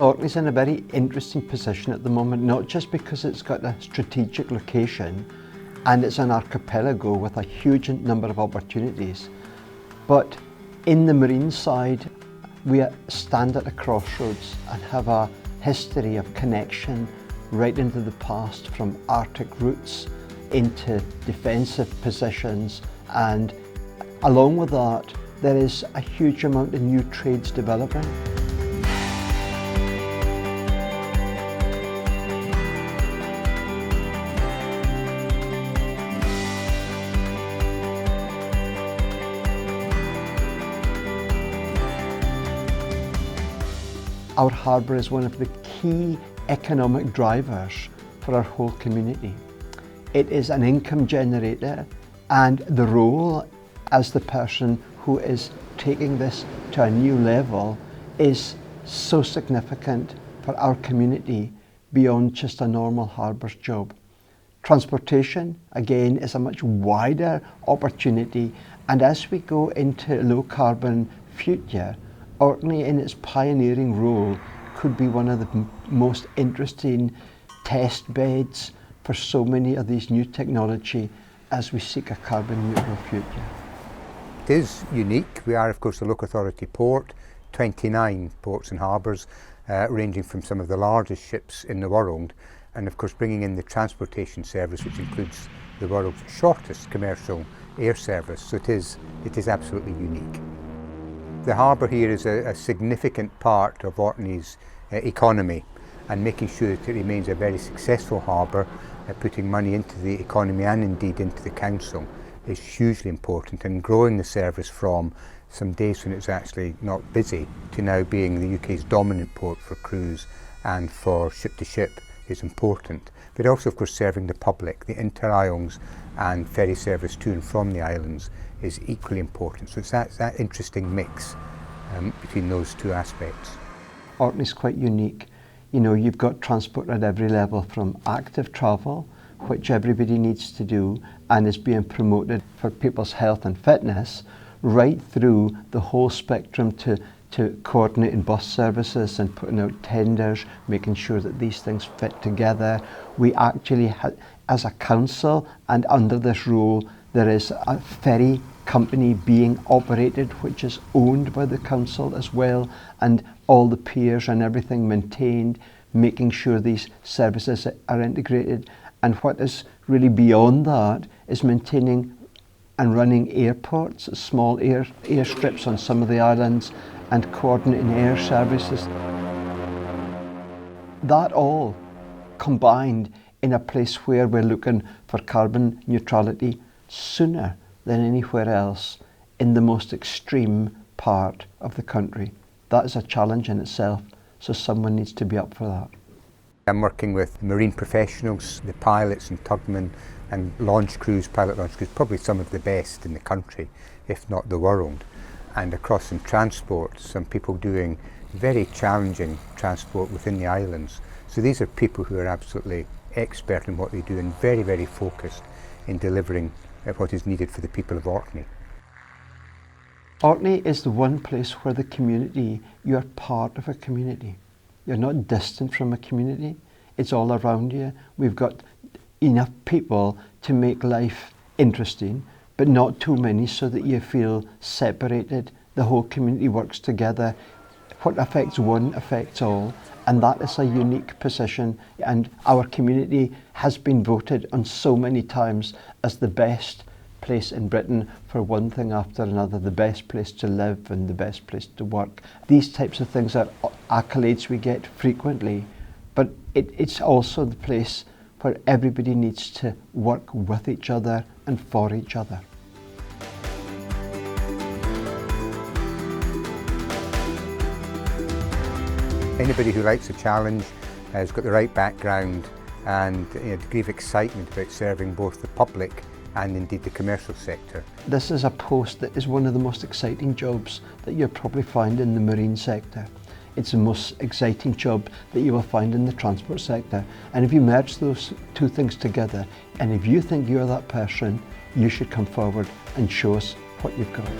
Orkney's in a very interesting position at the moment, not just because it's got a strategic location and it's an archipelago with a huge number of opportunities, but in the marine side we stand at a crossroads and have a history of connection right into the past, from Arctic routes into defensive positions, and along with that there is a huge amount of new trades developing. Our harbour is one of the key economic drivers for our whole community. It is an income generator, and the role as the person who is taking this to a new level is so significant for our community beyond just a normal harbour's job. Transportation, again, is a much wider opportunity, and as we go into a low carbon future, Orkney, in its pioneering role, could be one of the most interesting test beds for so many of these new technology as we seek a carbon neutral future. It is unique. We are, of course, a local authority port, 29 ports and harbours, ranging from some of the largest ships in the world, and of course bringing in the transportation service, which includes the world's shortest commercial air service. So it is absolutely unique. The harbour here is a significant part of Orkney's economy, and making sure that it remains a very successful harbour, putting money into the economy and indeed into the council, is hugely important, and growing the service from some days when it was actually not busy to now being the UK's dominant port for cruise and for ship to ship is important. But also, of course, serving the public, the inter-isles and ferry service to and from the islands is equally important. So it's that interesting mix between those two aspects. Orkney's quite unique. You know, you've got transport at every level, from active travel, which everybody needs to do and is being promoted for people's health and fitness, right through the whole spectrum to coordinating bus services and putting out tenders, making sure that these things fit together. We actually, as a council and under this rule, there is a ferry company being operated which is owned by the council as well, and all the piers and everything maintained, making sure these services are integrated. And what is really beyond that is maintaining and running airports, small airstrips on some of the islands, and coordinating air services. That all combined in a place where we're looking for carbon neutrality sooner than anywhere else in the most extreme part of the country. That is a challenge in itself, so someone needs to be up for that. I'm working with marine professionals, the pilots and tugmen and launch crews, pilot launch crews, probably some of the best in the country, if not the world. And across in transport, some people doing very challenging transport within the islands. So these are people who are absolutely expert in what they do and very, very focused in delivering what is needed for the people of Orkney. Orkney is the one place where the community, you're part of a community. You're not distant from a community. It's all around you. We've got enough people to make life interesting, but not too many so that you feel separated. The whole community works together. What affects one affects all, and that is a unique position, and our community has been voted on so many times as the best place in Britain for one thing after another, the best place to live and the best place to work. These types of things are accolades we get frequently, but it's also the place where everybody needs to work with each other and for each other. Anybody who likes a challenge has got the right background and a degree of excitement about serving both the public and indeed the commercial sector. This is a post that is one of the most exciting jobs that you'll probably find in the marine sector. It's the most exciting job that you will find in the transport sector. And if you merge those two things together, and if you think you're that person, you should come forward and show us what you've got.